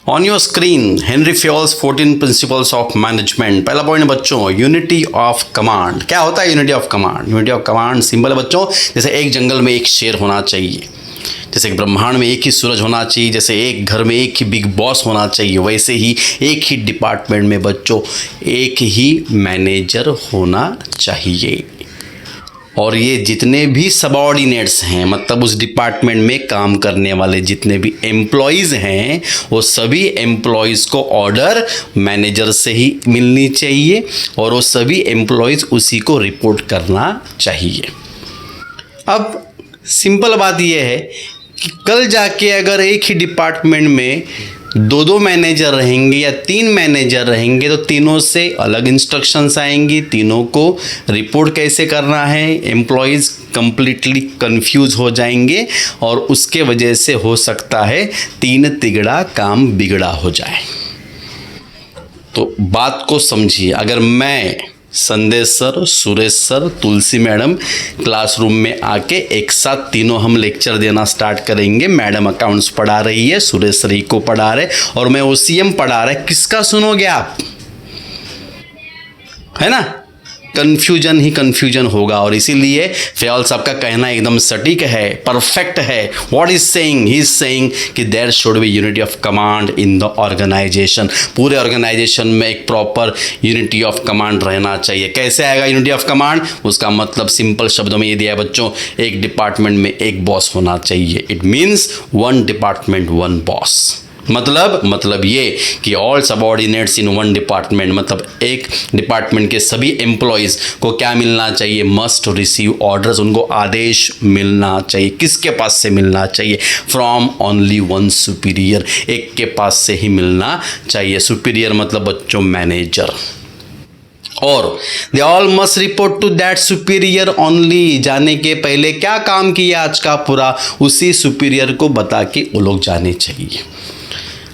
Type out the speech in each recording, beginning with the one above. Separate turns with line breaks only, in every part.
On your screen Henry Fayol's 14 principles of management. पहला point बच्चों, unity of command. क्या होता है unity of command? Unity of command simple है बच्चों, जैसे एक जंगल में एक शेर होना चाहिए, जैसे एक ब्रह्मांड में एक ही सूरज होना चाहिए, जैसे एक घर में एक ही बिग बॉस होना चाहिए, वैसे ही एक ही डिपार्टमेंट में बच्चों एक ही मैनेजर होना चाहिए। और ये जितने भी सबऑर्डिनेट्स हैं, मतलब उस डिपार्टमेंट में काम करने वाले जितने भी एम्प्लॉयज़ हैं, वो सभी एम्प्लॉयज़ को ऑर्डर मैनेजर से ही मिलनी चाहिए और वो सभी एम्प्लॉयज़ उसी को रिपोर्ट करना चाहिए। अब सिंपल बात यह है कि कल जाके अगर एक ही डिपार्टमेंट में दो मैनेजर रहेंगे या 3 मैनेजर रहेंगे तो तीनों से अलग इंस्ट्रक्शंस आएंगी, तीनों को रिपोर्ट कैसे करना है, एम्प्लॉयज़ कंप्लीटली कंफ्यूज हो जाएंगे और उसके वजह से हो सकता है 3 तिगड़ा काम बिगड़ा हो जाए। तो बात को समझिए, अगर मैं संदेश सर, सुरेश सर, तुलसी मैडम क्लासरूम में आके एक साथ तीनों हम लेक्चर देना स्टार्ट करेंगे। मैडम अकाउंट्स पढ़ा रही है, सुरेश सर को पढ़ा रहे और मैं ओसीएम पढ़ा रहा है, किसका सुनोगे आप? है ना, कन्फ्यूजन ही कन्फ्यूजन होगा। और इसीलिए फ्योल्स साहब का कहना एकदम सटीक है, परफेक्ट है। What is saying? He is saying कि there should be unity of command in the organization. पूरे ऑर्गेनाइजेशन में एक प्रॉपर यूनिटी ऑफ कमांड रहना चाहिए। कैसे आएगा यूनिटी ऑफ कमांड? उसका मतलब सिंपल शब्दों में ये दिया है बच्चों, एक डिपार्टमेंट में एक बॉस होना चाहिए। It means 1 department 1 boss. मतलब ये कि ऑल सबऑर्डिनेट्स इन 1 डिपार्टमेंट, मतलब एक डिपार्टमेंट के सभी एम्प्लॉयज़ को क्या मिलना चाहिए? मस्ट रिसीव ऑर्डर्स, उनको आदेश मिलना चाहिए। किसके पास से मिलना चाहिए? फ्रॉम ओनली 1 सुपीरियर, एक के पास से ही मिलना चाहिए। सुपीरियर मतलब बच्चों मैनेजर। और they all must report to that superior only. जाने के पहले क्या काम किया आज का पूरा, उसी सुपीरियर को बता के वो लोग जाने चाहिए।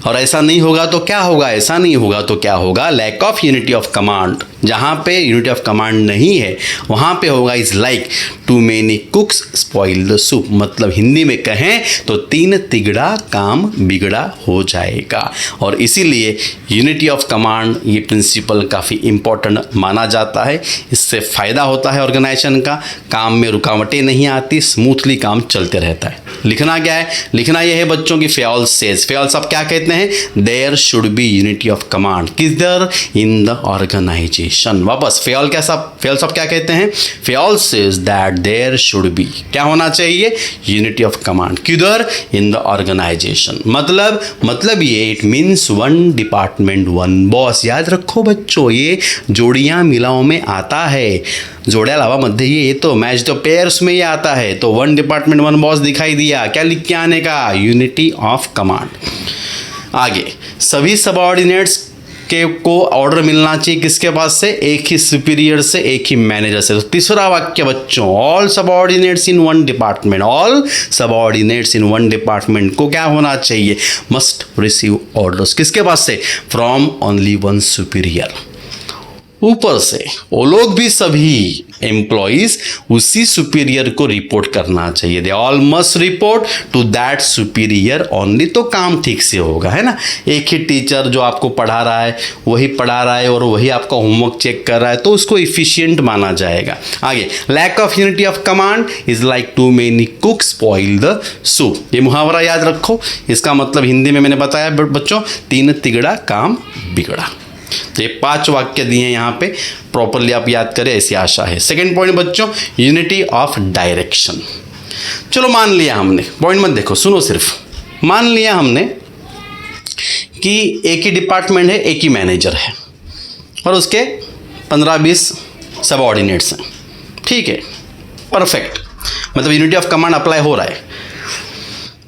और ऐसा नहीं होगा तो क्या होगा? ऐसा नहीं होगा तो क्या होगा? Lack of unity of command. जहाँ पे यूनिटी ऑफ कमांड नहीं है वहाँ पे होगा is like too many cooks spoil the soup. मतलब हिंदी में कहें तो 3 तिगड़ा काम बिगड़ा हो जाएगा। और इसीलिए यूनिटी ऑफ कमांड ये प्रिंसिपल काफ़ी इम्पोर्टेंट माना जाता है। इससे फ़ायदा होता है ऑर्गेनाइजेशन का, काम में रुकावटें नहीं आती, स्मूथली काम चलते रहता है। लिखना क्या है? लिखना यह है बच्चों की फ्योल्स सेज, फ्योल्स आप क्या कहते हैं? There should be unity of command. किधर? In the organisation. वापस फ्योल्स साहब क्या कहते हैं? Fayol's says that there should be, क्या होना चाहिए? Unity of command. किधर? In the organisation. मतलब ये इट मीन्स 1 डिपार्टमेंट 1 बॉस। याद रखो बच्चों, ये जोड़ियां मिलाओं में आता है, जोड़्या लावा मध्य ये तो मैच द पेयर्स में ये आता है। तो 1 डिपार्टमेंट 1 बॉस दिखाई दिया, क्या लिख के आने का? Unity of command. आगे सभी सबऑर्डिनेट्स को ऑर्डर मिलना चाहिए किसके पास से? एक ही सुपीरियर से, एक ही मैनेजर से। तो तीसरा वाक्य बच्चों, ऑल सबऑर्डिनेट्स इन 1 डिपार्टमेंट, ऑल सबऑर्डिनेट्स इन 1 डिपार्टमेंट को क्या होना चाहिए? मस्ट रिसीव ऑर्डर्स किसके पास से? From only 1 superior. ऊपर से वो लोग भी सभी एम्प्लॉयज़ उसी सुपीरियर को रिपोर्ट करना चाहिए। They all must report to that superior only. तो काम ठीक से होगा, है ना। एक ही टीचर जो आपको पढ़ा रहा है वही पढ़ा रहा है और वही आपका होमवर्क चेक कर रहा है, तो उसको इफिशिएंट माना जाएगा। आगे, lack of unity of command is like too many cook spoil the soup. ये मुहावरा याद रखो। इसका मतलब हिंदी में मैंने बताया बच्चों, 3 तिगड़ा काम बिगड़ा। तो ये 5 वाक्य दिए हैं यहाँ पे, प्रॉपरली आप याद करें ऐसी आशा है। सेकंड पॉइंट बच्चों, यूनिटी ऑफ डायरेक्शन। चलो मान लिया हमने, पॉइंट मत देखो, सुनो सिर्फ। मान लिया हमने कि एक ही डिपार्टमेंट है, एक ही मैनेजर है और उसके 15-20 सबऑर्डिनेट्स हैं। ठीक है, परफेक्ट, मतलब यूनिटी ऑफ कमांड अप्लाई हो रहा है।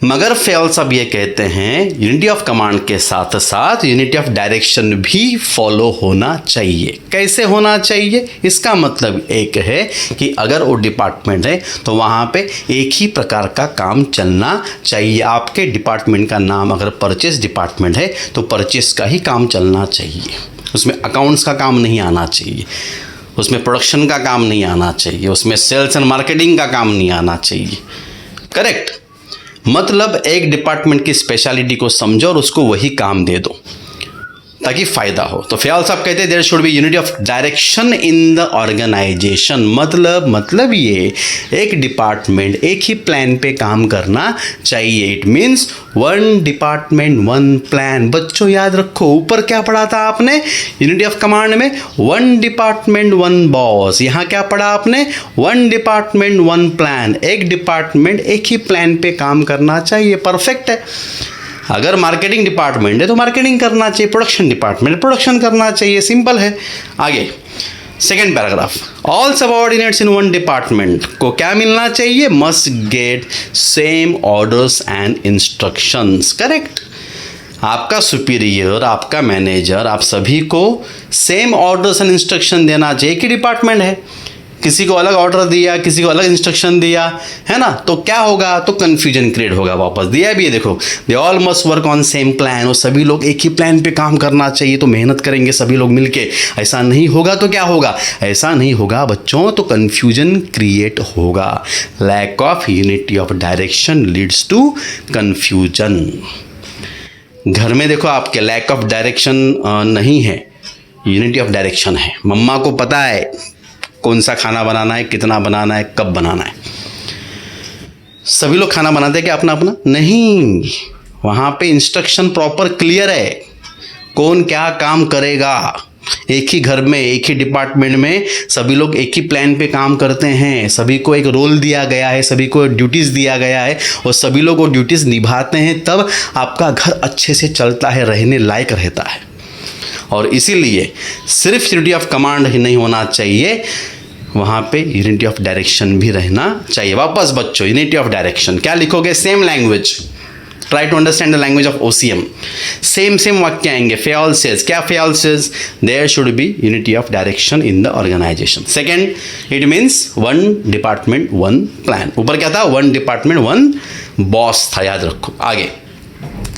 मगर फ्योल्स साहब ये कहते हैं यूनिटी ऑफ कमांड के साथ साथ यूनिटी ऑफ डायरेक्शन भी फॉलो होना चाहिए। कैसे होना चाहिए? इसका मतलब एक है कि अगर वो डिपार्टमेंट है तो वहाँ पे एक ही प्रकार का काम चलना चाहिए। आपके डिपार्टमेंट का नाम अगर परचेस डिपार्टमेंट है तो परचेस का ही काम चलना चाहिए। उसमें अकाउंट्स का काम नहीं आना चाहिए, उसमें प्रोडक्शन का काम नहीं आना चाहिए, उसमें सेल्स एंड मार्केटिंग का काम नहीं आना चाहिए। करेक्ट। मतलब एक डिपार्टमेंट की स्पेशलिटी को समझो और उसको वही काम दे दो ताकि फायदा हो। तो फ़याल साहब कहते हैं there should be unity of direction in the organisation. मतलब ये एक डिपार्टमेंट एक ही प्लान पे काम करना चाहिए। It means one department one plan. बच्चों याद रखो, ऊपर क्या पढ़ा था आपने यूनिटी ऑफ कमांड में? One department one boss. यहाँ क्या पढ़ा आपने? One department one plan. एक डिपार्टमेंट एक ही प्लान पे काम करना चाहिए। परफेक्ट है। अगर मार्केटिंग डिपार्टमेंट है तो मार्केटिंग करना चाहिए, प्रोडक्शन डिपार्टमेंट प्रोडक्शन करना चाहिए। सिंपल है। आगे second paragraph, all subordinates in one department को क्या मिलना चाहिए? Must get same orders and instructions. Correct. आपका सुपीरियर, आपका मैनेजर, आप सभी को सेम ऑर्डर्स एंड इंस्ट्रक्शन देना चाहिए। कि डिपार्टमेंट है, किसी को अलग ऑर्डर दिया, किसी को अलग इंस्ट्रक्शन दिया, है ना, तो क्या होगा? तो कंफ्यूजन क्रिएट होगा। वापस दिया भी है, देखो, दे all must work on same plan. और सभी लोग एक ही प्लान पे काम करना चाहिए, तो मेहनत करेंगे सभी लोग मिलके। ऐसा नहीं होगा तो क्या होगा? ऐसा नहीं होगा बच्चों तो कंफ्यूजन क्रिएट होगा। Lack of unity of direction leads to confusion. घर में देखो आपके लैक ऑफ डायरेक्शन नहीं है, यूनिटी ऑफ डायरेक्शन है। मम्मा को पता है कौन सा खाना बनाना है, कितना बनाना है, कब बनाना है। सभी लोग खाना बनाते हैं क्या अपना अपना? नहीं, वहाँ पे इंस्ट्रक्शन प्रॉपर क्लियर है, कौन क्या काम करेगा। एक ही घर में, एक ही डिपार्टमेंट में सभी लोग एक ही प्लान पे काम करते हैं। सभी को एक रोल दिया गया है, सभी को ड्यूटीज़ दिया गया है और सभी लोग वो ड्यूटीज़ निभाते हैं, तब आपका घर अच्छे से चलता है, रहने लायक रहता है। और इसीलिए सिर्फ यूनिटी ऑफ कमांड ही नहीं होना चाहिए, वहाँ पे यूनिटी ऑफ डायरेक्शन भी रहना चाहिए। वापस बच्चों, यूनिटी ऑफ डायरेक्शन क्या लिखोगे? Same language. Try to understand the language of OCM। Same वाक्य आएंगे। फ़याल सेज, क्या Fayol says? There should be unity of direction in the organisation. Second, it means one department one plan. ऊपर क्या था? One department one boss था, याद रखो। आगे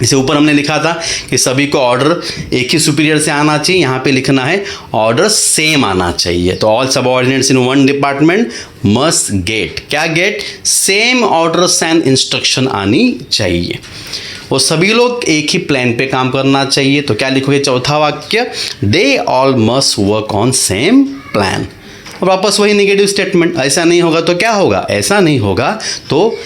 इसे ऊपर हमने लिखा था कि सभी को ऑर्डर एक ही सुपीरियर से आना चाहिए, यहाँ पे लिखना है ऑर्डर सेम आना चाहिए। तो all subordinates in one department must get, क्या get? Same orders and instruction आनी चाहिए। वो सभी लोग एक ही प्लान पे काम करना चाहिए। तो क्या लिखोगे? चौथा वाक्य, दे all must work on same plan. और वापस वही नेगेटिव स्टेटमेंट, ऐसा नहीं होगा तो क्या होगा? ऐसा नहीं होगा तो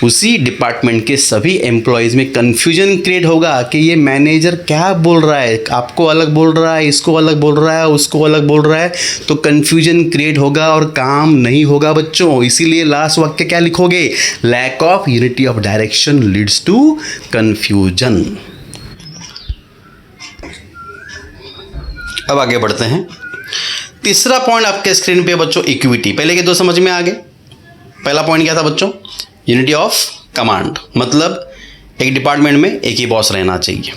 उसी डिपार्टमेंट के सभी एम्प्लॉयज़ में कन्फ्यूजन क्रिएट होगा कि ये मैनेजर क्या बोल रहा है, आपको अलग बोल रहा है, इसको अलग बोल रहा है, उसको अलग बोल रहा है। तो कन्फ्यूजन क्रिएट होगा और काम नहीं होगा बच्चों। इसीलिए लास्ट वाक्य क्या लिखोगे? Lack of unity of direction leads to confusion. अब आगे बढ़ते हैं। तीसरा पॉइंट आपके स्क्रीन पे बच्चों, इक्विटी। पहले के दो समझ में आ गए। पहला पॉइंट क्या था बच्चों? Unity of command. मतलब एक डिपार्टमेंट में एक ही बॉस रहना चाहिए,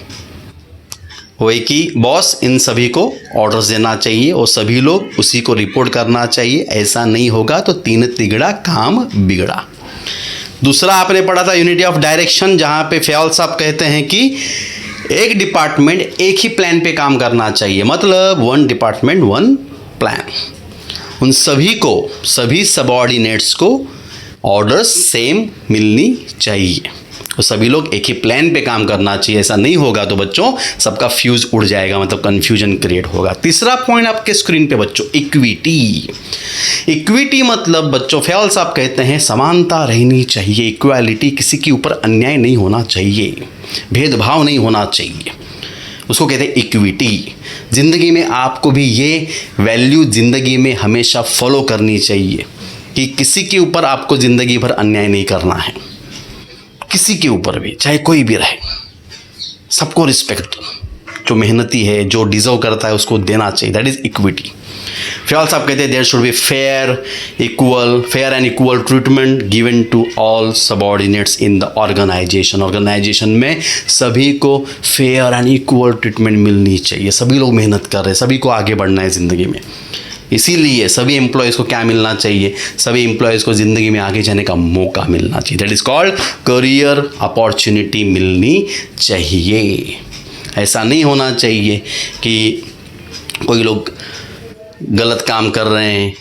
वो एक ही बॉस इन सभी को ऑर्डर्स देना चाहिए और सभी लोग उसी को रिपोर्ट करना चाहिए। ऐसा नहीं होगा तो तीन तिगड़ा काम बिगड़ा। दूसरा आपने पढ़ा था यूनिटी ऑफ डायरेक्शन, जहाँ पे फ़याल साहब कहते हैं कि एक डिपार्टमेंट एक ही प्लान पे काम करना चाहिए। मतलब वन डिपार्टमेंट वन प्लान। उन सभी को, सभी सबऑर्डिनेट्स को ऑर्डर्स सेम मिलनी चाहिए और सभी लोग एक ही प्लान पे काम करना चाहिए। ऐसा नहीं होगा तो बच्चों सबका फ्यूज उड़ जाएगा, मतलब कन्फ्यूजन क्रिएट होगा। तीसरा पॉइंट आपके स्क्रीन पे बच्चों, इक्विटी। इक्विटी मतलब बच्चों फ़याल साहब कहते हैं समानता रहनी चाहिए, इक्वालिटी, किसी के ऊपर अन्याय नहीं होना चाहिए, भेदभाव नहीं होना चाहिए, उसको कहते हैं इक्विटी। ज़िंदगी में आपको भी ये वैल्यू ज़िंदगी में हमेशा फॉलो करनी चाहिए कि किसी के ऊपर आपको ज़िंदगी भर अन्याय नहीं करना है, किसी के ऊपर भी, चाहे कोई भी रहे, सबको रिस्पेक्ट, जो मेहनती है, जो डिज़र्व करता है उसको देना चाहिए। That is equity. फ़याल साहब कहते हैं there should be fair and equal treatment given to all subordinates in the organisation. Organisation में सभी को फेयर एंड इक्वल ट्रीटमेंट मिलनी चाहिए। सभी लोग मेहनत कर रहे हैं, सभी को आगे बढ़ना है ज़िंदगी में, इसीलिए सभी एम्प्लॉयज़ को क्या मिलना चाहिए? सभी एम्प्लॉयज़ को ज़िंदगी में आगे जाने का मौका मिलना चाहिए। That is called career opportunity मिलनी चाहिए। ऐसा नहीं होना चाहिए कि कोई लोग गलत काम कर रहे हैं,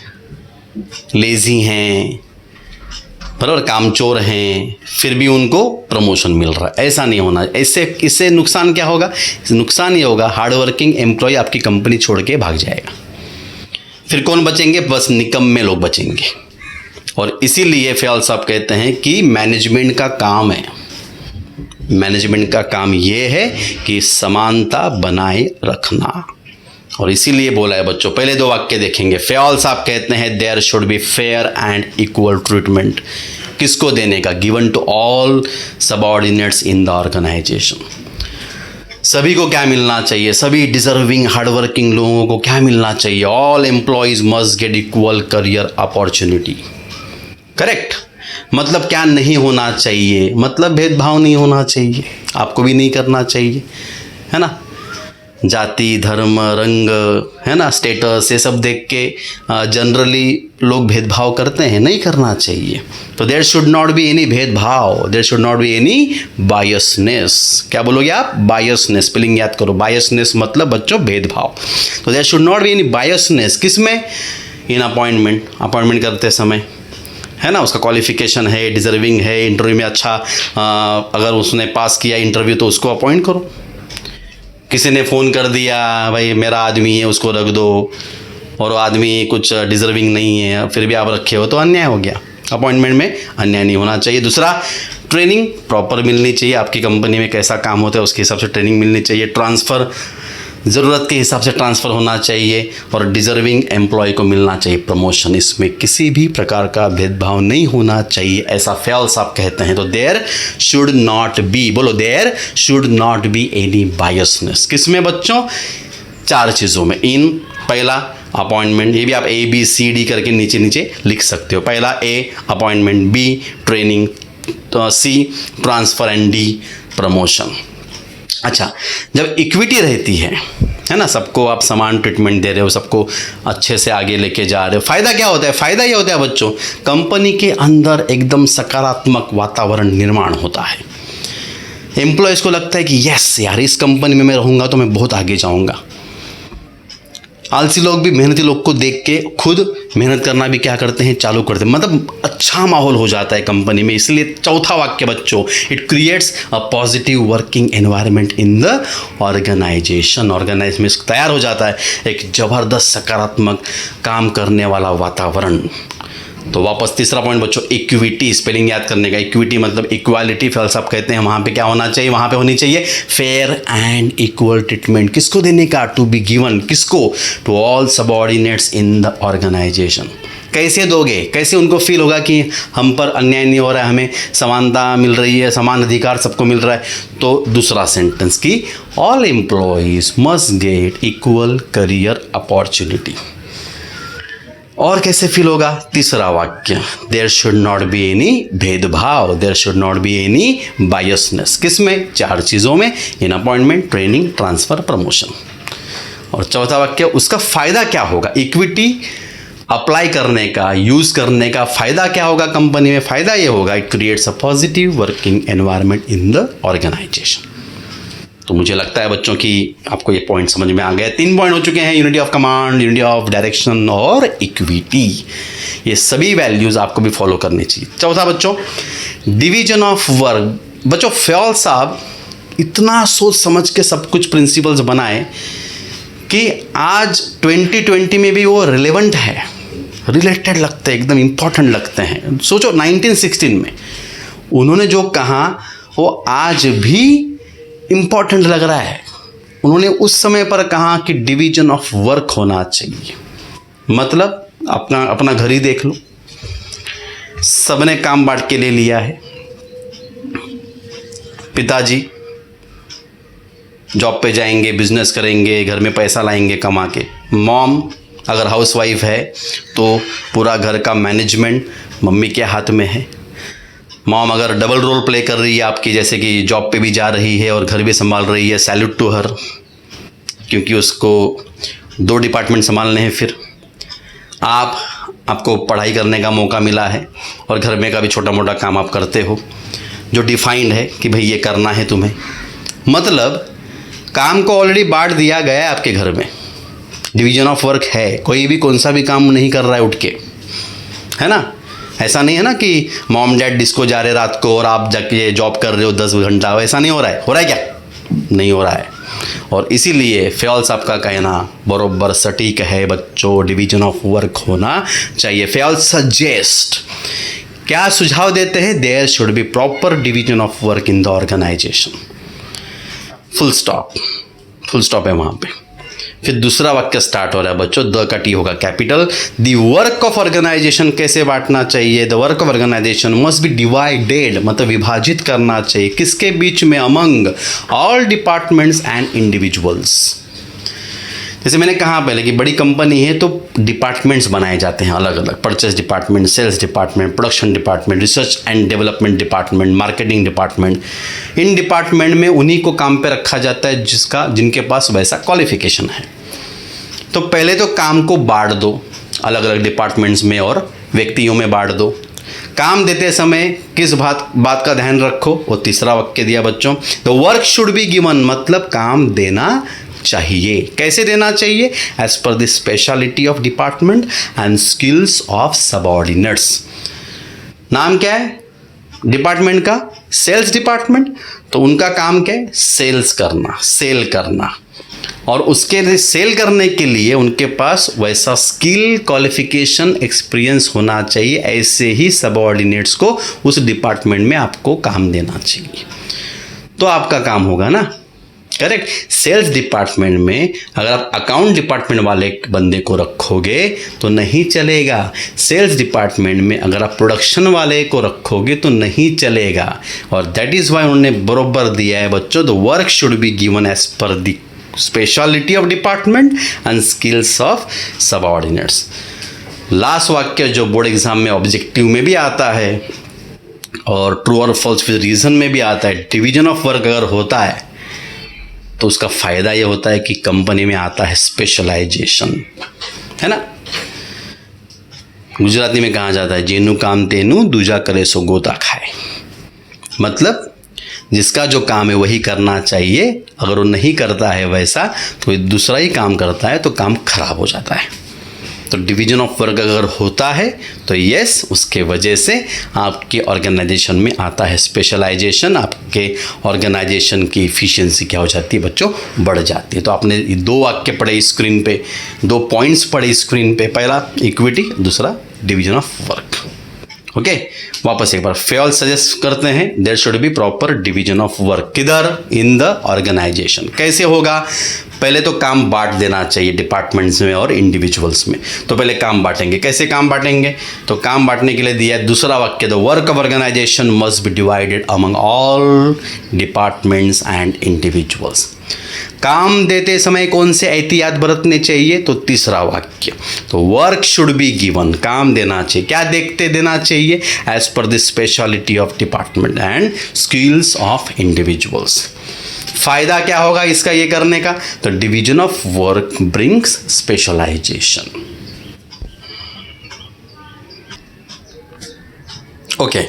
लेज़ी हैं, बराबर, कामचोर हैं फिर भी उनको प्रमोशन मिल रहा है, ऐसा नहीं होना। इससे नुकसान क्या होगा? नुकसान ये होगा हार्ड वर्किंग एम्प्लॉय आपकी कंपनी छोड़ के भाग जाएगा। फिर कौन बचेंगे? बस निकम्मे लोग बचेंगे। और इसीलिए फ़याल साहब कहते हैं कि मैनेजमेंट का काम है, मैनेजमेंट का काम ये है कि समानता बनाए रखना। और इसीलिए बोला है बच्चों, पहले दो वाक्य देखेंगे। फ़याल साहब कहते हैं there should be fair and equal treatment. किसको देने का? Given to all subordinates in the organisation. सभी को क्या मिलना चाहिए? सभी डिजर्विंग हार्डवर्किंग लोगों को क्या मिलना चाहिए? All employees must get equal career opportunity. Correct. मतलब क्या नहीं होना चाहिए? मतलब भेदभाव नहीं होना चाहिए, आपको भी नहीं करना चाहिए, है ना। जाति, धर्म, रंग, है ना, स्टेटस, ये सब देख के जनरली लोग भेदभाव करते हैं, नहीं करना चाहिए। तो there should not be any भेदभाव, there should not be any biasness. क्या बोलोगे आप? बायसनेस। स्पेलिंग याद करो। बायसनेस मतलब बच्चों भेदभाव। तो there should not be any biasness. किसमें? इन अपॉइंटमेंट करते समय, है ना। उसका क्वालिफिकेशन है, डिजर्विंग है, इंटरव्यू में अच्छा अगर उसने पास किया इंटरव्यू तो उसको अपॉइंट करो। किसी ने फ़ोन कर दिया भाई मेरा आदमी है उसको रख दो, और वो आदमी कुछ डिजर्विंग नहीं है फिर भी आप रखे हो, तो अन्याय हो गया। अपॉइंटमेंट में अन्याय नहीं होना चाहिए। दूसरा, ट्रेनिंग प्रॉपर मिलनी चाहिए। आपकी कंपनी में कैसा काम होता है उसके हिसाब से ट्रेनिंग मिलनी चाहिए। ट्रांसफ़र ज़रूरत के हिसाब से ट्रांसफ़र होना चाहिए, और डिजर्विंग एम्प्लॉय को मिलना चाहिए प्रमोशन। इसमें किसी भी प्रकार का भेदभाव नहीं होना चाहिए, ऐसा फ़याल साहब कहते हैं। तो देयर शुड नॉट बी, बोलो, there should not be any biasness. किसमें बच्चों? चार चीज़ों में। इन पहला अपॉइंटमेंट, ये भी आप ABCD करके नीचे नीचे लिख सकते हो। पहला A appointment, B training, C transfer and D promotion. अच्छा, जब इक्विटी रहती है ना, सबको आप समान ट्रीटमेंट दे रहे हो, सबको अच्छे से आगे लेके जा रहे हो, फ़ायदा क्या होता है? फ़ायदा ये होता है बच्चों, कंपनी के अंदर एकदम सकारात्मक वातावरण निर्माण होता है। एम्प्लॉयज़ को लगता है कि यस यार, इस कंपनी में मैं रहूँगा तो मैं बहुत आगे जाऊँगा। आलसी लोग भी मेहनती लोग को देख के खुद मेहनत करना भी क्या करते हैं? चालू करते हैं। मतलब अच्छा माहौल हो जाता है कंपनी में। इसलिए चौथा वाक्य बच्चों, it creates a positive working environment in the organisation. Organisation में तैयार हो जाता है एक ज़बरदस्त सकारात्मक काम करने वाला वातावरण। तो वापस तीसरा पॉइंट बच्चों, इक्विटी। स्पेलिंग याद करने का। इक्विटी मतलब इक्वालिटी। फ़याल साहब कहते हैं वहाँ पे क्या होना चाहिए? वहाँ पे होनी चाहिए फेयर एंड इक्वल ट्रीटमेंट। किसको देने का? To be given. किसको? To all subordinates in the organisation. कैसे दोगे? कैसे उनको फील होगा कि हम पर अन्याय नहीं हो रहा है, हमें समानता मिल रही है, समान अधिकार सबको मिल रहा है? तो दूसरा सेंटेंस की all employees must get equal career opportunity. और कैसे फील होगा? तीसरा वाक्य, there should not be any भेदभाव, there should not be any biasness. किसमें? चार चीज़ों में। In appointment, training, transfer, promotion. और चौथा वाक्य, उसका फ़ायदा क्या होगा? इक्विटी अप्लाई करने का, यूज़ करने का फ़ायदा क्या होगा कंपनी में? फ़ायदा ये होगा, it creates a positive working environment in the organisation. तो मुझे लगता है बच्चों कि आपको ये पॉइंट समझ में आ गया। 3 पॉइंट हो चुके हैं, unity of command, unity of direction और इक्विटी। ये सभी वैल्यूज़ आपको भी फॉलो करनी चाहिए। चौथा बच्चों, डिवीजन ऑफ वर्क। बच्चों फ़याल साहब इतना सोच समझ के सब कुछ प्रिंसिपल्स बनाए कि आज 2020 में भी वो रिलेवेंट है, रिलेटेड लगते हैं, एकदम इम्पॉर्टेंट लगते हैं। सोचो 1916 में उन्होंने जो कहा वो आज भी इम्पॉर्टेंट लग रहा है। उन्होंने उस समय पर कहा कि डिवीजन ऑफ वर्क होना चाहिए। मतलब अपना घर ही देख लो, सबने काम बांट के ले लिया है। पिताजी जॉब पे जाएंगे, बिजनेस करेंगे, घर में पैसा लाएंगे कमा के। मॉम अगर हाउसवाइफ है तो पूरा घर का मैनेजमेंट मम्मी के हाथ में है। मॉम अगर डबल रोल प्ले कर रही है आपकी, जैसे कि जॉब पे भी जा रही है और घर भी संभाल रही है, सैल्यूट टू हर, क्योंकि उसको 2 डिपार्टमेंट संभालने हैं। फिर आपको पढ़ाई करने का मौका मिला है और घर में का भी छोटा मोटा काम आप करते हो जो डिफाइंड है कि भाई ये करना है तुम्हें। मतलब काम को ऑलरेडी बांट दिया गया है आपके घर में, डिवीजन ऑफ वर्क है। कोई भी कौन सा भी काम नहीं कर रहा है उठ के, है ना। ऐसा नहीं है ना कि मॉम डैड डिस्को जा रहे रात को और आप जाके जॉब कर रहे हो 10 घंटा, ऐसा नहीं हो रहा है। हो रहा है क्या? नहीं हो रहा है। और इसीलिए फयाल साहब का कहना बरोबर सटीक है बच्चों, डिवीजन ऑफ वर्क होना चाहिए। फयाल सजेस्ट, क्या सुझाव देते हैं? There should be proper division of work in the organisation. Full stop, full stop है वहाँ पे। फिर दूसरा वाक्य स्टार्ट हो रहा है बच्चों, द का टी होगा capital. The work of organisation कैसे बांटना चाहिए? The work of organisation must be divided, मतलब विभाजित करना चाहिए। किसके बीच में? Among all departments and individuals. जैसे मैंने कहा पहले कि बड़ी कंपनी है तो डिपार्टमेंट्स बनाए जाते हैं अलग अलग, purchase department, sales department, production department, research and development department, marketing department. इन डिपार्टमेंट में उन्हीं को काम पे रखा जाता है जिनके पास वैसा क्वालिफिकेशन है। तो पहले तो काम को बांट दो अलग अलग डिपार्टमेंट्स में और व्यक्तियों में बांट दो। काम देते समय किस बात का ध्यान रखो? वो तीसरा वाक्य दिया बच्चों, the work should be given, मतलब काम देना चाहिए। कैसे देना चाहिए? As per the speciality of department and skills of subordinates. नाम क्या है डिपार्टमेंट का? Sales department. तो उनका काम क्या है? सेल्स करना, सेल करना। और उसके लिए सेल करने के लिए उनके पास वैसा स्किल, क्वालिफिकेशन, एक्सपीरियंस होना चाहिए। ऐसे ही सबऑर्डिनेट्स को उस डिपार्टमेंट में आपको काम देना चाहिए, तो आपका काम होगा ना। करेक्ट। सेल्स डिपार्टमेंट में अगर आप अकाउंट डिपार्टमेंट वाले बंदे को रखोगे तो नहीं चलेगा। सेल्स डिपार्टमेंट में अगर आप प्रोडक्शन वाले को रखोगे तो नहीं चलेगा। और दैट इज़ वाई उन्होंने बरोबर दिया है बच्चों, the work should be given as per the speciality of department and skills of subordinates. Last वाक्य जो बोर्ड एग्जाम में ऑब्जेक्टिव में भी आता है और ट्रू और फॉल्स विद रीजन में भी आता है, डिवीजन ऑफ वर्क अगर होता है तो उसका फ़ायदा ये होता है कि कंपनी में आता है स्पेशलाइजेशन, है ना। गुजराती में कहा जाता है, जेनु काम तेनु दूजा करे सो गोता खाए। मतलब जिसका जो काम है वही करना चाहिए। अगर वो नहीं करता है वैसा तो दूसरा ही काम करता है तो काम खराब हो जाता है। तो डिवीजन ऑफ वर्क अगर होता है तो यस, उसके वजह से आपके ऑर्गेनाइजेशन में आता है स्पेशलाइजेशन। आपके ऑर्गेनाइजेशन की इफ़िशियंसी क्या हो जाती है बच्चों? बढ़ जाती है। तो आपने दो वाक्य पढ़े स्क्रीन पे, दो पॉइंट्स पढ़े स्क्रीन पे, पहला इक्विटी, दूसरा डिवीजन ऑफ वर्क। ओके, वापस एक बार फयाल सजेस्ट करते हैं, there should be proper division of work. किधर? In the organisation. कैसे होगा? पहले तो काम बांट देना चाहिए डिपार्टमेंट्स में और इंडिविजुअल्स में। तो पहले काम बांटेंगे। कैसे काम बांटेंगे? तो काम बांटने के लिए दिया है दूसरा वाक्य, the work of organisation must be divided among all departments and individuals. काम देते समय कौन से एहतियात बरतने चाहिए? तो तीसरा वाक्य, तो वर्क शुड बी गिवन, काम देना चाहिए। क्या देखते देना चाहिए? As per the speciality of department and skills of individuals. फायदा क्या होगा इसका ये करने का? तो division of work brings specialisation. Okay,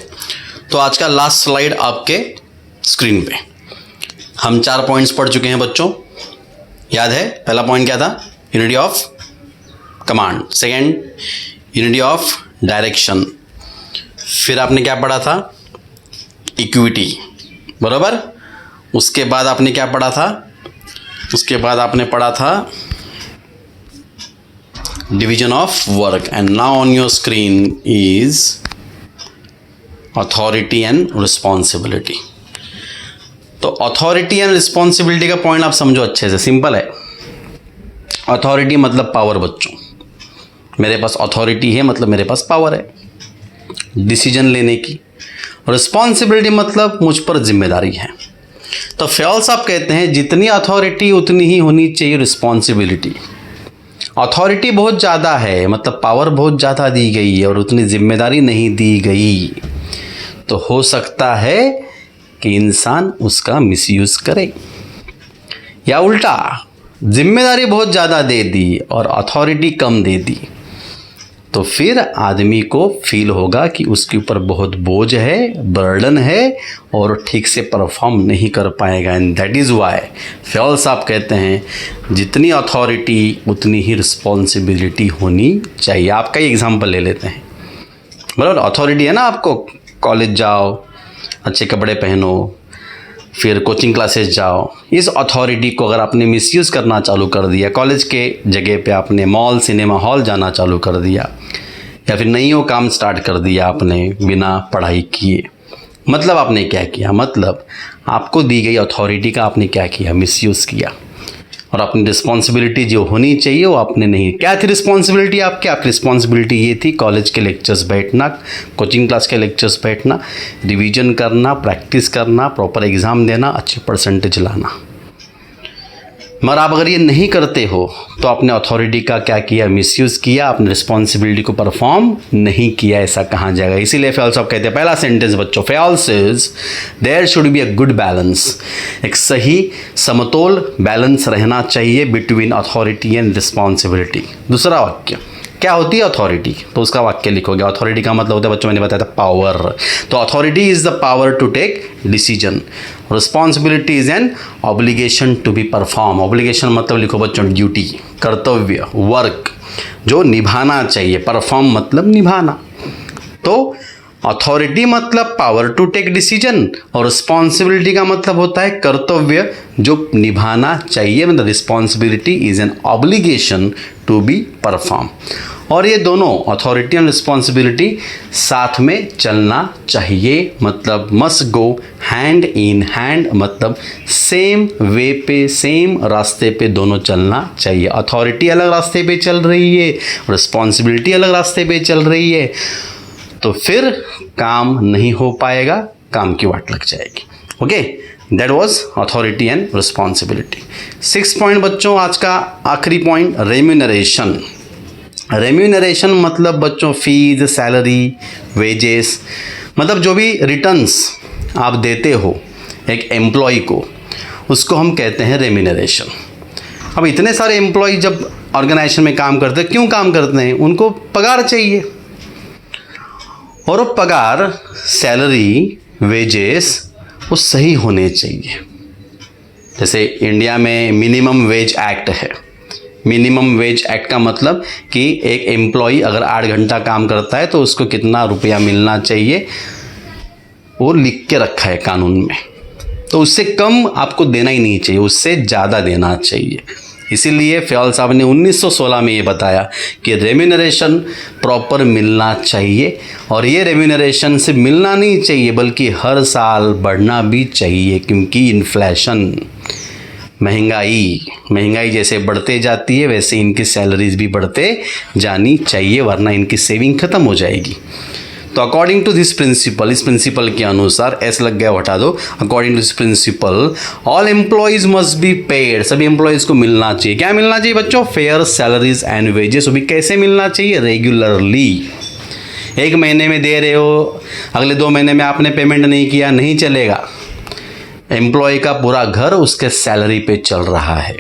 तो आज का लास्ट स्लाइड आपके स्क्रीन पे। हम 4 पॉइंट्स पढ़ चुके हैं बच्चों, याद है? पहला पॉइंट क्या था? Unity of command. Second, unity of direction. फिर आपने क्या पढ़ा था? इक्विटी, बराबर। उसके बाद आपने क्या पढ़ा था? उसके बाद आपने पढ़ा था division of work. And now on your screen is authority and responsibility. तो अथॉरिटी एंड रिस्पॉन्सिबिलिटी का पॉइंट आप समझो अच्छे से, सिंपल है। अथॉरिटी मतलब पावर बच्चों, मेरे पास अथॉरिटी है मतलब मेरे पास पावर है डिसीजन लेने की। रिस्पॉन्सिबिलिटी मतलब मुझ पर जिम्मेदारी है। तो फयाल साहब कहते हैं जितनी अथॉरिटी उतनी ही होनी चाहिए रिस्पॉन्सिबिलिटी। अथॉरिटी बहुत ज़्यादा है मतलब पावर बहुत ज़्यादा दी गई है और उतनी जिम्मेदारी नहीं दी गई, तो हो सकता है कि इंसान उसका मिसयूज़ करे। या उल्टा, जिम्मेदारी बहुत ज़्यादा दे दी और अथॉरिटी कम दे दी, तो फिर आदमी को फील होगा कि उसके ऊपर बहुत बोझ है, बर्डन है और ठीक से परफॉर्म नहीं कर पाएगा। And that is why Phayal साहब कहते हैं जितनी अथॉरिटी उतनी ही रिस्पॉन्सिबिलिटी होनी चाहिए। आपका ही एग्जाम्पल ले लेते हैं। बराबर। अथॉरिटी है ना आपको, कॉलेज जाओ, अच्छे कपड़े पहनो, फिर कोचिंग क्लासेस जाओ। इस अथॉरिटी को अगर आपने मिसयूज़ करना चालू कर दिया, कॉलेज के जगह पे आपने मॉल सिनेमा हॉल जाना चालू कर दिया, या फिर नई काम स्टार्ट कर दिया आपने बिना पढ़ाई किए, मतलब आपने क्या किया, मतलब आपको दी गई अथॉरिटी का आपने क्या किया, मिसयूज़ किया। और अपनी रिस्पॉन्सिबिलिटी जो होनी चाहिए वो आपने नहीं। क्या थी रिस्पॉन्सिबिलिटी आपकी? आपकी रिस्पॉन्सिबिलिटी ये थी कॉलेज के लेक्चर्स बैठना, कोचिंग क्लास के लेक्चर्स बैठना, रिवीजन करना, प्रैक्टिस करना, प्रॉपर एग्ज़ाम देना, अच्छे परसेंटेज लाना। मगर आप अगर ये नहीं करते हो तो आपने अथॉरिटी का क्या किया, मिसयूज़ किया, अपनी रिस्पॉन्सिबिलिटी को परफॉर्म नहीं किया। ऐसा कहाँ जाएगा? इसीलिए फयाल साहब कहते हैं, पहला सेंटेंस बच्चों, Fayol says there should be a good balance, एक सही समतोल बैलेंस रहना चाहिए बिटवीन अथॉरिटी एंड रिस्पॉन्सिबिलिटी। दूसरा वाक्य, क्या होती है अथॉरिटी? तो उसका वाक्य लिखोगे। अथॉरिटी का मतलब होता है बच्चों, मैंने बताया था, पावर। तो authority is the power to take decision, responsibility is an obligation to be perform. Obligation मतलब लिखो बच्चों, ड्यूटी, कर्तव्य, वर्क जो निभाना चाहिए। परफॉर्म मतलब निभाना। तो अथॉरिटी मतलब पावर टू टेक डिसीजन, और रिस्पॉन्सिबिलिटी का मतलब होता है कर्तव्य जो निभाना चाहिए, मतलब responsibility is an obligation to be perform. और ये दोनों अथॉरिटी एंड रिस्पॉन्सिबिलिटी साथ में चलना चाहिए, मतलब must go hand in hand, मतलब सेम वे पे, सेम रास्ते पे दोनों चलना चाहिए। अथॉरिटी अलग रास्ते पे चल रही है, रिस्पॉन्सिबिलिटी अलग रास्ते पे चल रही है, तो फिर काम नहीं हो पाएगा, काम की वाट लग जाएगी। Okay, that was authority and responsibility. 6 point बच्चों, आज का आखिरी पॉइंट, रेम्यूनरेशन। रेम्यूनरेशन मतलब बच्चों फीस, सैलरी, वेजेस, मतलब जो भी रिटर्न्स आप देते हो एक एम्प्लॉय को, उसको हम कहते हैं रेम्यूनरेशन। अब इतने सारे एम्प्लॉय जब ऑर्गेनाइजेशन में काम करते हैं, क्यों काम करते हैं? उनको पगार चाहिए, और वो पगार, सैलरी, वेजेस वो सही होने चाहिए। जैसे इंडिया में मिनिमम वेज एक्ट है। मिनिमम वेज एक्ट का मतलब कि एक एम्प्लॉय अगर 8 घंटा काम करता है तो उसको कितना रुपया मिलना चाहिए, वो लिख के रखा है कानून में। तो उससे कम आपको देना ही नहीं चाहिए, उससे ज़्यादा देना चाहिए। इसीलिए फयाल साहब ने 1916 में ये बताया कि रेम्यूनरेशन प्रॉपर मिलना चाहिए, और ये रेम्यूनरेशन से मिलना नहीं चाहिए बल्कि हर साल बढ़ना भी चाहिए, क्योंकि इन्फ्लेशन, महंगाई जैसे बढ़ते जाती है वैसे इनकी सैलरीज भी बढ़ते जानी चाहिए, वरना इनकी सेविंग खत्म हो जाएगी। तो अकॉर्डिंग टू दिस प्रिंसिपल, इस प्रिंसिपल के अनुसार, एस लग गया हटा दो, according to this principle all employees must be paid, सभी एम्प्लॉयज़ को मिलना चाहिए। क्या मिलना चाहिए बच्चों? Fair salaries and wages. वो भी कैसे मिलना चाहिए? रेगुलरली। एक महीने में दे रहे हो, अगले 2 महीने में आपने पेमेंट नहीं किया, नहीं चलेगा। एम्प्लॉय का पूरा घर उसके सैलरी पे चल रहा है।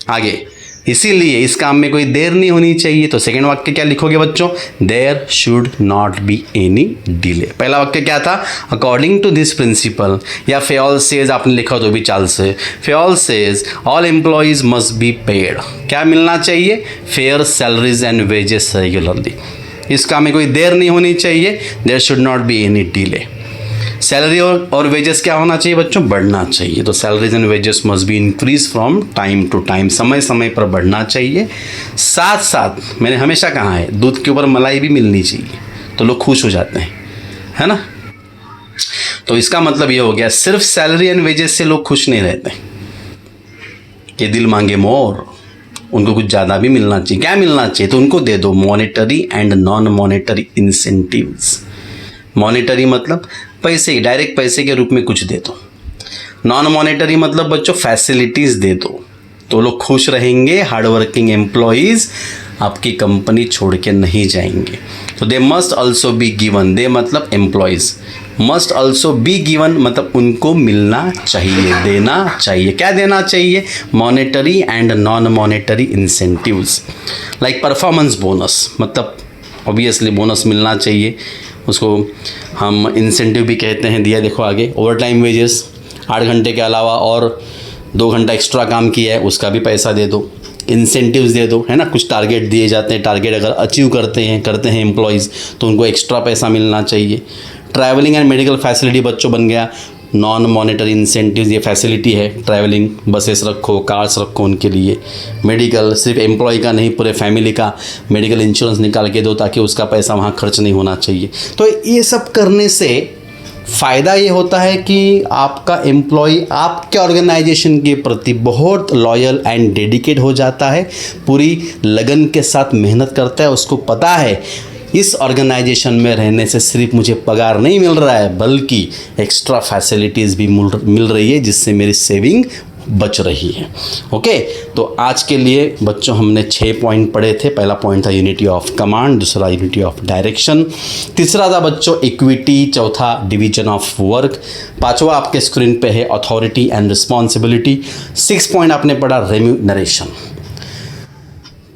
आगे, इसीलिए इस काम में कोई देर नहीं होनी चाहिए। तो सेकंड वाक्य क्या लिखोगे बच्चों? There should not be any delay. पहला वाक्य क्या था? अकॉर्डिंग टू दिस प्रिंसिपल, या फयाल सेज आपने लिखा तो भी चाल से, Fayol says all employees must be paid. क्या मिलना चाहिए? Fair salaries and wages regularly. इस काम में कोई देर नहीं होनी चाहिए। There should not be any delay. Salary और वेजेस क्या होना चाहिए बच्चों? बढ़ना चाहिए। तो salaries and wages must be increase from time to time, समय समय पर बढ़ना चाहिए। साथ साथ मैंने हमेशा कहा है, दूध के ऊपर मलाई भी मिलनी चाहिए, तो लोग खुश हो जाते हैं, है ना। तो इसका मतलब ये हो गया, सिर्फ सैलरी एंड वेजेस से लोग खुश नहीं रहते, कि दिल मांगे मोर, उनको कुछ ज़्यादा भी मिलना चाहिए। क्या मिलना चाहिए? तो उनको दे दो monetary and non monetary incentives. Monetary मतलब पैसे, डायरेक्ट पैसे के रूप में कुछ दे दो। नॉन मॉनेटरी मतलब बच्चों फैसिलिटीज़ दे दो, तो लोग खुश रहेंगे। हार्डवर्किंग एम्प्लॉयज़ आपकी कंपनी छोड़ के नहीं जाएंगे। तो they must also be given, they मतलब employees, must also be given मतलब उनको मिलना चाहिए, देना चाहिए। क्या देना चाहिए? Monetary and non monetary incentives, like performance bonus, मतलब ऑब्वियसली बोनस मिलना चाहिए, उसको हम इंसेंटिव भी कहते हैं। दिया देखो आगे, ओवर टाइम वेजेस, 8 घंटे के अलावा और 2 घंटा एक्स्ट्रा काम किया है उसका भी पैसा दे दो। इंसेंटिव्स दे दो, है ना, कुछ टारगेट दिए जाते हैं, टारगेट अगर अचीव करते हैं एम्प्लॉयज़ तो उनको एक्स्ट्रा पैसा मिलना चाहिए। ट्रैवलिंग एंड मेडिकल फैसिलिटी बच्चों बन गया नॉन मॉनेटरी इंसेंटिव्स, ये फैसिलिटी है, ट्रैवलिंग बसेस रखो, कार्स रखो उनके लिए। मेडिकल सिर्फ एम्प्लॉय का नहीं, पूरे फैमिली का मेडिकल इंश्योरेंस निकाल के दो ताकि उसका पैसा वहाँ खर्च नहीं होना चाहिए। तो ये सब करने से फ़ायदा ये होता है कि आपका एम्प्लॉय आपके ऑर्गेनाइजेशन के प्रति बहुत लॉयल एंड डेडिकेट हो जाता है, पूरी लगन के साथ मेहनत करता है। उसको पता है इस ऑर्गेनाइजेशन में रहने से सिर्फ मुझे पगार नहीं मिल रहा है बल्कि एक्स्ट्रा फैसिलिटीज़ भी मिल रही है जिससे मेरी सेविंग बच रही है। ओके, तो आज के लिए बच्चों हमने 6 पॉइंट पढ़े थे। पहला पॉइंट था यूनिटी ऑफ कमांड, दूसरा यूनिटी ऑफ डायरेक्शन, तीसरा था बच्चों इक्विटी, चौथा डिवीजन ऑफ वर्क, पांचवा आपके स्क्रीन पे है अथॉरिटी एंड रिस्पॉन्सिबिलिटी, 6 पॉइंट आपने पढ़ा रेम्यूनरेशन।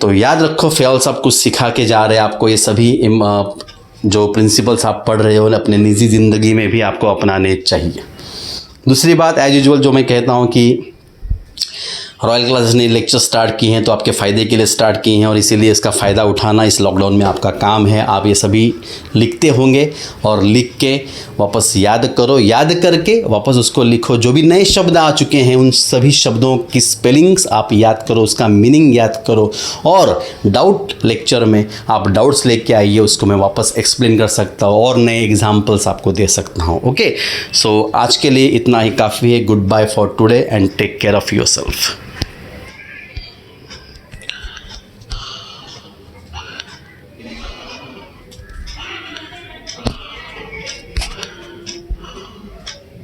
तो याद रखो फ़याल साहब कुछ सिखा के जा रहे हैं आपको, ये सभी जो प्रिंसिपल्स आप पढ़ रहे हो अपने निजी ज़िंदगी में भी आपको अपनाने चाहिए। दूसरी बात एज यूजुअल जो मैं कहता हूँ कि रॉयल क्लासेस ने लेक्चर स्टार्ट किए हैं तो आपके फ़ायदे के लिए स्टार्ट किए हैं और इसीलिए इसका फ़ायदा उठाना इस लॉकडाउन में आपका काम है। आप ये सभी लिखते होंगे और लिख के वापस याद करो, याद करके वापस उसको लिखो। जो भी नए शब्द आ चुके हैं उन सभी शब्दों की स्पेलिंग्स आप याद करो, उसका मीनिंग याद करो और डाउट लेक्चर में आप डाउट्स लेके आइए, उसको मैं वापस एक्सप्लेन कर सकता हूँ और नए एग्जाम्पल्स आपको दे सकता हूँ। ओके, सो आज के लिए इतना ही काफ़ी है। Good bye for today and take care of yourself.